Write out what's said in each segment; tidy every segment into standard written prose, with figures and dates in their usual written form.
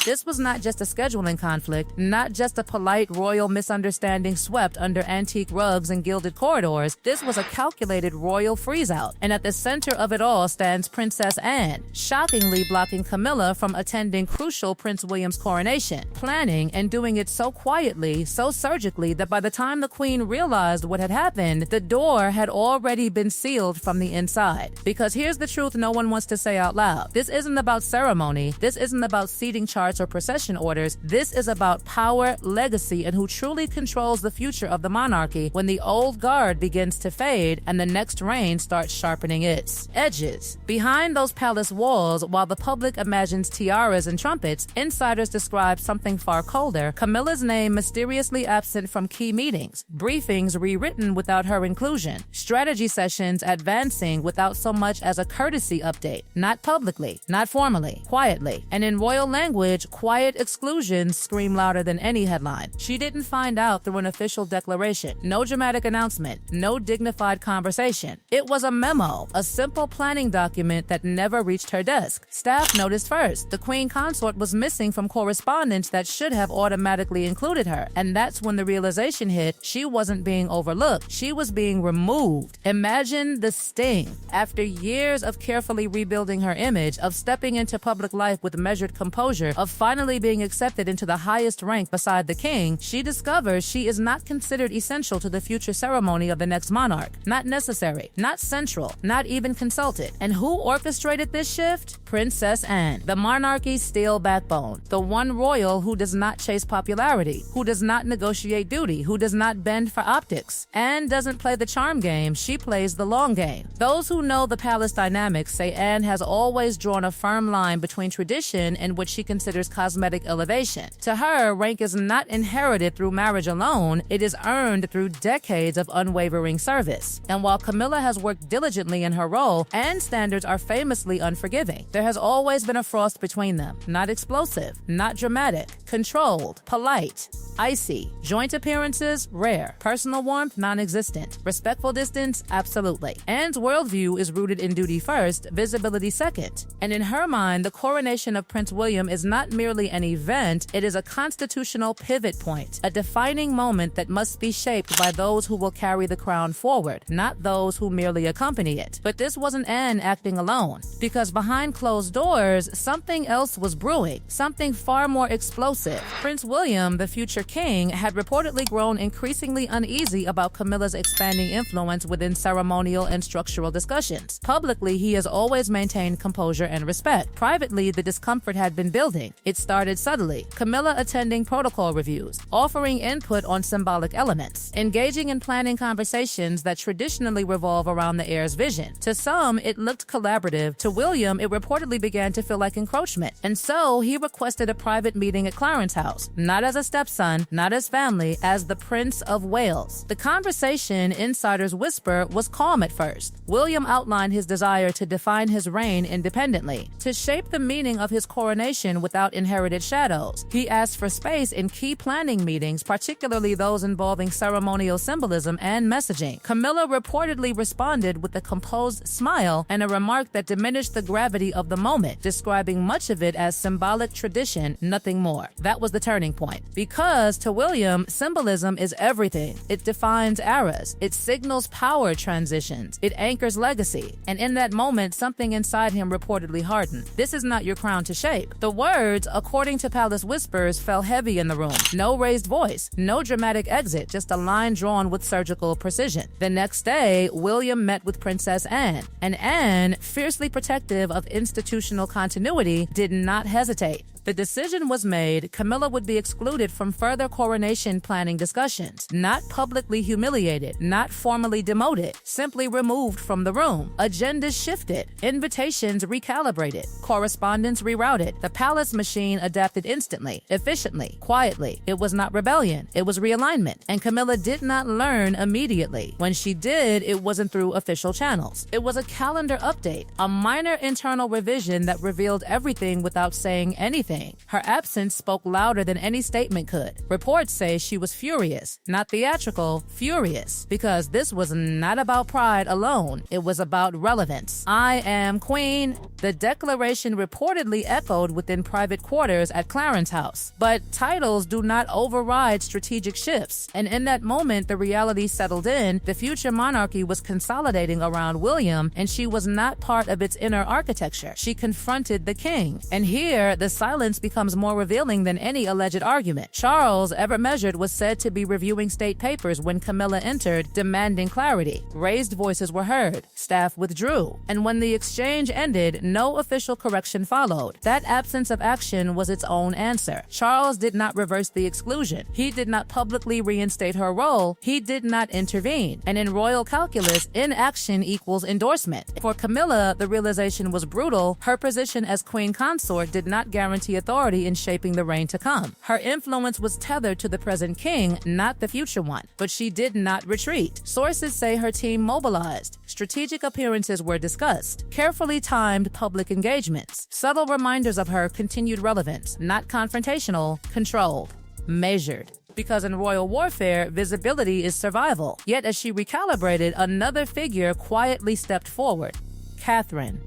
This was not just a scheduling conflict, not just a polite royal misunderstanding swept under antique rugs and gilded corridors. This was a calculated royal freeze-out. And at the center of it all stands Princess Anne, shockingly blocking Camilla from attending crucial Prince William's coronation, planning and doing it so quietly, so surgically, that by the time the Queen realized what had happened, the door had already been sealed from the inside. Because here's the truth no one wants to say out loud. This isn't about ceremony. This isn't about seating charts or procession orders. This is about power, legacy, and who truly controls the future of the monarchy when the old guard begins to fade and the next reign starts sharpening its edges. Behind those palace walls, while the public imagines tiaras and trumpets, insiders describe something far colder: Camilla's name mysteriously absent from key meetings, briefings rewritten without her inclusion, strategy sessions advancing without so much as a courtesy update, not publicly, not formally, quietly. And in royal language, quiet exclusions scream louder than any headline. She didn't find out through an official declaration, no dramatic announcement, no dignified conversation. It was a memo, a simple planning document that never reached her desk. Staff noticed first. The Queen Consort was missing from correspondence that should have automatically included her. And that's when the realization hit: she wasn't being overlooked. She was being removed. Imagine the sting. After years of carefully rebuilding her image, of stepping into public life with measured composure, of finally being accepted into the highest rank beside the king, she discovers she is not considered essential to the future ceremony of the next monarch. Not necessary, not central, not even consulted. And who orchestrated this shift? Princess Anne, the monarchy's steel backbone, the one royal who does not chase popularity, who does not negotiate duty, who does not bend for optics. Anne doesn't play the charm game, she plays the long game. Those who know the palace dynamics say Anne has always drawn a firm line between tradition and what she considers cosmetic elevation. To her, rank is not inherited through marriage alone, it is earned through decades of unwavering service. And while Camilla has worked diligently in her role, Anne's standards are famously unforgiving. There has always been a frost between them. Not explosive, not dramatic, controlled, polite, icy. Joint appearances, rare. Personal warmth, non-existent. Respectful distance, absolutely. Anne's worldview is rooted in duty first, visibility second. And in her mind, the coronation of Prince William is not merely an event, it is a constitutional pivot point, a defining moment that must be shaped by those who will carry the crown forward, not those who merely accompany it. But this wasn't Anne acting alone, because behind closed doors, something else was brewing, something far more explosive. Prince William, the future king, had reportedly grown increasingly uneasy about Camilla's expanding influence within ceremonial and structural discussions. Publicly, he has always maintained composure and respect. Privately, the discomfort had been building. It started subtly. Camilla attending protocol reviews, offering input on symbolic elements, engaging in planning conversations that traditionally revolve around the heir's vision. To some, it looked collaborative. To William, it reportedly began to feel like encroachment. And so, he requested a private meeting at Clarence House, not as a stepson, not as family, as the Prince of Wales. The conversation, insiders whisper, was calm at first. William outlined his desire to define his reign independently, to shape the meaning of his coronation without inherited shadows. He asked for space in key planning meetings, particularly those involving ceremonial symbolism and messaging. Camilla reportedly responded with a composed smile and a remark that diminished the gravity of the moment, describing much of it as symbolic tradition, nothing more. That was the turning point. Because to William, symbolism is everything. It defines eras. It signals power transitions. It anchors legacy. And in that moment, something inside him reportedly hardened. This is not your crown to shape. The words, according to palace whispers, fell heavy in the room. No raised voice, no dramatic exit, just a line drawn with surgical precision. The next day, William met with Princess Anne. And Anne, fiercely protective of institutional continuity, did not hesitate. The decision was made: Camilla would be excluded from further coronation planning discussions, not publicly humiliated, not formally demoted, simply removed from the room. Agendas shifted, invitations recalibrated, correspondence rerouted. The palace machine adapted instantly, efficiently, quietly. It was not rebellion, it was realignment. And Camilla did not learn immediately. When she did, it wasn't through official channels. It was a calendar update, a minor internal revision that revealed everything without saying anything. anything. Her absence spoke louder than any statement could. Reports say she was furious, not theatrical, furious, because this was not about pride alone. It was about relevance. I am queen. The declaration reportedly echoed within private quarters at Clarence House. But titles do not override strategic shifts. And in that moment, the reality settled in. The future monarchy was consolidating around William, and she was not part of its inner architecture. She confronted the king. And here, the silence becomes more revealing than any alleged argument. Charles, ever measured, was said to be reviewing state papers when Camilla entered, demanding clarity. Raised voices were heard. Staff withdrew. And when the exchange ended, no official correction followed. That absence of action was its own answer. Charles did not reverse the exclusion. He did not publicly reinstate her role. He did not intervene. And in royal calculus, inaction equals endorsement. For Camilla, the realization was brutal. Her position as Queen Consort did not guarantee authority in shaping the reign to come. Her influence was tethered to the present king, not the future one. But she did not retreat. Sources say her team mobilized. Strategic appearances were discussed. Carefully timed public engagements. Subtle reminders of her continued relevance, not confrontational, controlled, measured. Because in royal warfare, visibility is survival. Yet as she recalibrated, another figure quietly stepped forward. Catherine.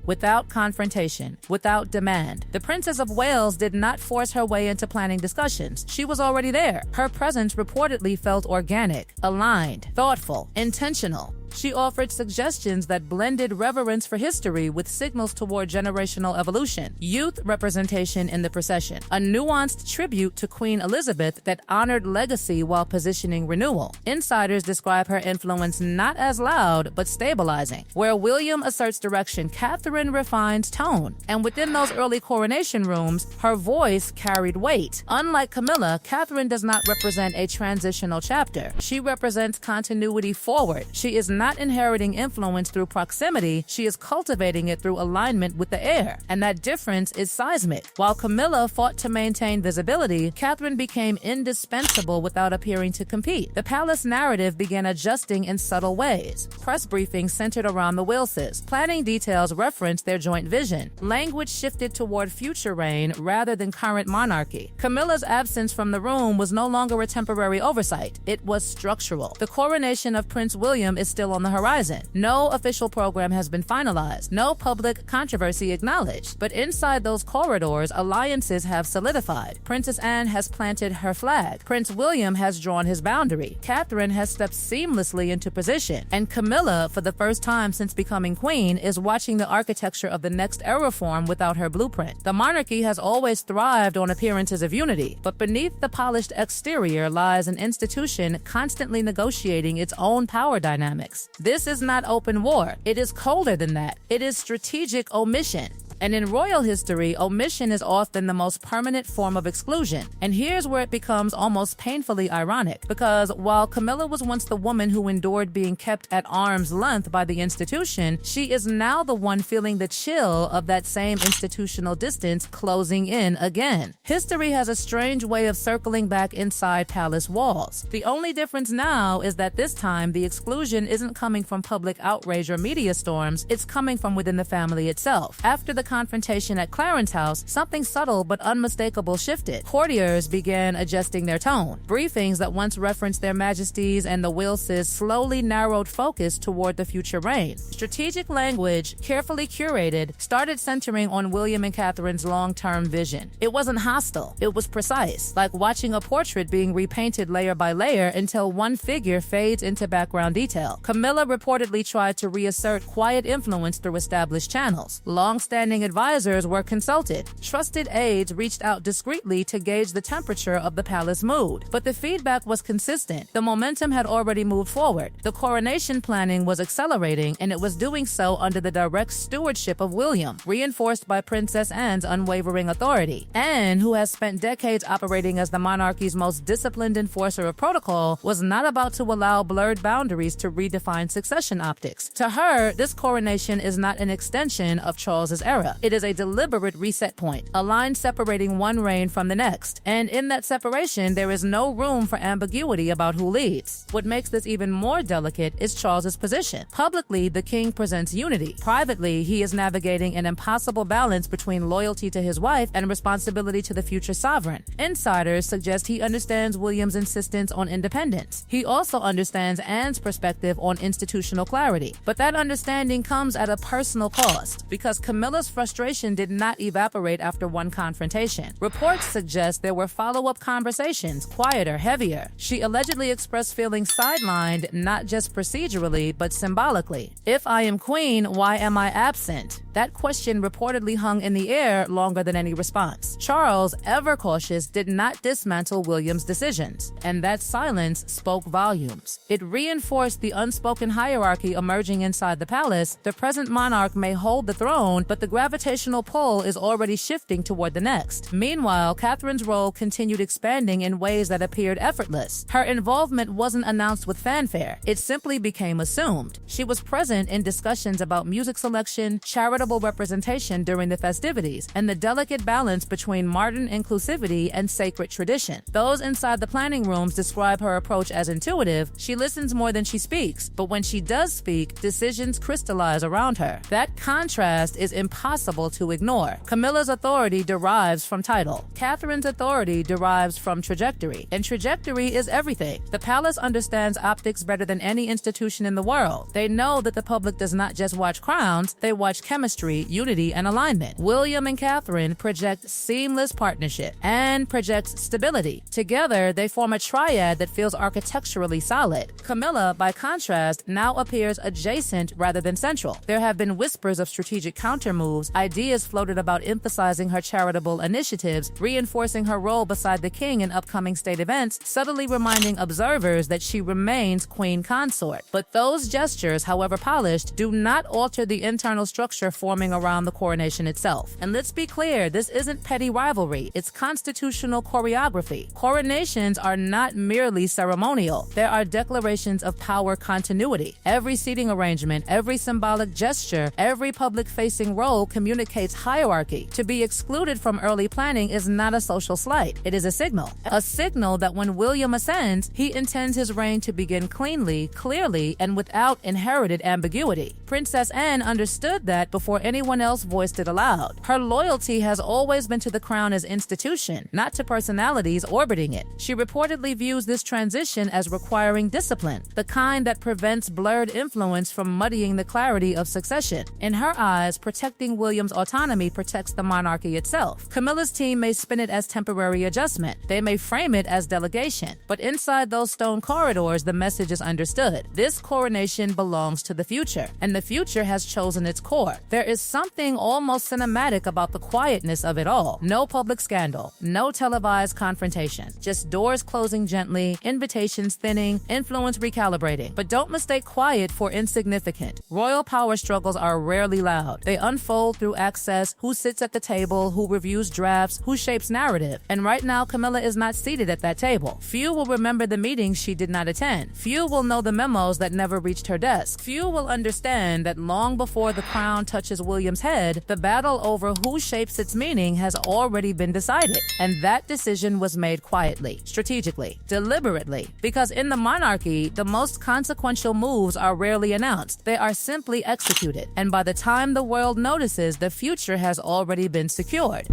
Without confrontation, without demand. The Princess of Wales did not force her way into planning discussions. She was already there. Her presence reportedly felt organic, aligned, thoughtful, intentional. She offered suggestions that blended reverence for history with signals toward generational evolution, youth representation in the procession, a nuanced tribute to Queen Elizabeth that honored legacy while positioning renewal. Insiders describe her influence not as loud, but stabilizing. Where William asserts direction, Catherine refines tone. And within those early coronation rooms, her voice carried weight. Unlike Camilla, Catherine does not represent a transitional chapter. She represents continuity forward. She is not inheriting influence through proximity, she is cultivating it through alignment with the heir. And that difference is seismic. While Camilla fought to maintain visibility, Catherine became indispensable without appearing to compete. The palace narrative began adjusting in subtle ways. Press briefings centered around the Waleses. Planning details referenced their joint vision. Language shifted toward future reign rather than current monarchy. Camilla's absence from the room was no longer a temporary oversight. It was structural. The coronation of Prince William is still on the horizon. No official program has been finalized. No public controversy acknowledged. But inside those corridors, alliances have solidified. Princess Anne has planted her flag. Prince William has drawn his boundary. Catherine has stepped seamlessly into position. And Camilla, for the first time since becoming queen, is watching the architecture of the next era form without her blueprint. The monarchy has always thrived on appearances of unity, but beneath the polished exterior lies an institution constantly negotiating its own power dynamics. This is not open war. It is colder than that. It is strategic omission. And in royal history, omission is often the most permanent form of exclusion. And here's where it becomes almost painfully ironic, because while Camilla was once the woman who endured being kept at arm's length by the institution, she is now the one feeling the chill of that same institutional distance closing in again. History has a strange way of circling back inside palace walls. The only difference now is that this time the exclusion isn't coming from public outrage or media storms, it's coming from within the family itself. After the confrontation at Clarence House, something subtle but unmistakable shifted. Courtiers began adjusting their tone. Briefings that once referenced their majesties and the Waleses slowly narrowed focus toward the future reign. Strategic language, carefully curated, started centering on William and Catherine's long-term vision. It wasn't hostile. It was precise, like watching a portrait being repainted layer by layer until one figure fades into background detail. Camilla reportedly tried to reassert quiet influence through established channels. Long-standing advisors were consulted. Trusted aides reached out discreetly to gauge the temperature of the palace mood. But the feedback was consistent. The momentum had already moved forward. The coronation planning was accelerating, and it was doing so under the direct stewardship of William, reinforced by Princess Anne's unwavering authority. Anne, who has spent decades operating as the monarchy's most disciplined enforcer of protocol, was not about to allow blurred boundaries to redefine succession optics. To her, this coronation is not an extension of Charles's era. era. It is a deliberate reset point, a line separating one reign from the next. And in that separation, there is no room for ambiguity about who leads. What makes this even more delicate is Charles's position. Publicly, the king presents unity. Privately, he is navigating an impossible balance between loyalty to his wife and responsibility to the future sovereign. Insiders suggest he understands William's insistence on independence. He also understands Anne's perspective on institutional clarity. But that understanding comes at a personal cost, because Camilla's frustration did not evaporate after one confrontation. Reports suggest there were follow-up conversations, quieter, heavier. She allegedly expressed feeling sidelined not just procedurally, but symbolically. If I am queen, why am I absent? That question reportedly hung in the air longer than any response. Charles, ever cautious, did not dismantle William's decisions, and that silence spoke volumes. It reinforced the unspoken hierarchy emerging inside the palace. The present monarch may hold the throne, but the gravitational pull is already shifting toward the next. Meanwhile, Catherine's role continued expanding in ways that appeared effortless. Her involvement wasn't announced with fanfare. It simply became assumed. She was present in discussions about music selection, charitable representation during the festivities, and the delicate balance between modern inclusivity and sacred tradition. Those inside the planning rooms describe her approach as intuitive. She listens more than she speaks, but when she does speak, decisions crystallize around her. That contrast is impossible to ignore. Camilla's authority derives from title. Catherine's authority derives from trajectory, and trajectory is everything. The palace understands optics better than any institution in the world. They know that the public does not just watch crowns, they watch chemistry, unity, and alignment. William and Catherine project seamless partnership and projects stability. Together, they form a triad that feels architecturally solid. Camilla, by contrast, now appears adjacent rather than central. There have been whispers of strategic countermoves, ideas floated about emphasizing her charitable initiatives, reinforcing her role beside the king in upcoming state events, subtly reminding observers that she remains Queen Consort. But those gestures, however polished, do not alter the internal structure forming around the coronation itself. And let's be clear, this isn't petty rivalry, it's constitutional choreography. Coronations are not merely ceremonial, there are declarations of power continuity. Every seating arrangement, every symbolic gesture, every public-facing role communicates hierarchy. To be excluded from early planning is not a social slight, it is a signal. A signal that when William ascends, he intends his reign to begin cleanly, clearly, and without inherited ambiguity. Princess Anne understood that before anyone else voiced it aloud. Her loyalty has always been to the crown as institution, not to personalities orbiting it. She reportedly views this transition as requiring discipline, the kind that prevents blurred influence from muddying the clarity of succession. In her eyes, protecting William's autonomy protects the monarchy itself. Camilla's team may spin it as temporary adjustment. They may frame it as delegation. But inside those stone corridors, the message is understood. This coronation belongs to the future, and the future has chosen its core. There is something almost cinematic about the quietness of it all. No public scandal, no televised confrontation, just doors closing gently, invitations thinning, influence recalibrating. But don't mistake quiet for insignificant. Royal power struggles are rarely loud. They unfold through access, who sits at the table, who reviews drafts, who shapes narrative. And right now, Camilla is not seated at that table. Few will remember the meetings she did not attend. Few will know the memos that never reached her desk. Few will understand that long before the crown touches William's head, the battle over who shapes its meaning has already been decided. And that decision was made quietly, strategically, deliberately. Because in the monarchy, the most consequential moves are rarely announced. They are simply executed. And by the time the world notices, the future has already been secured.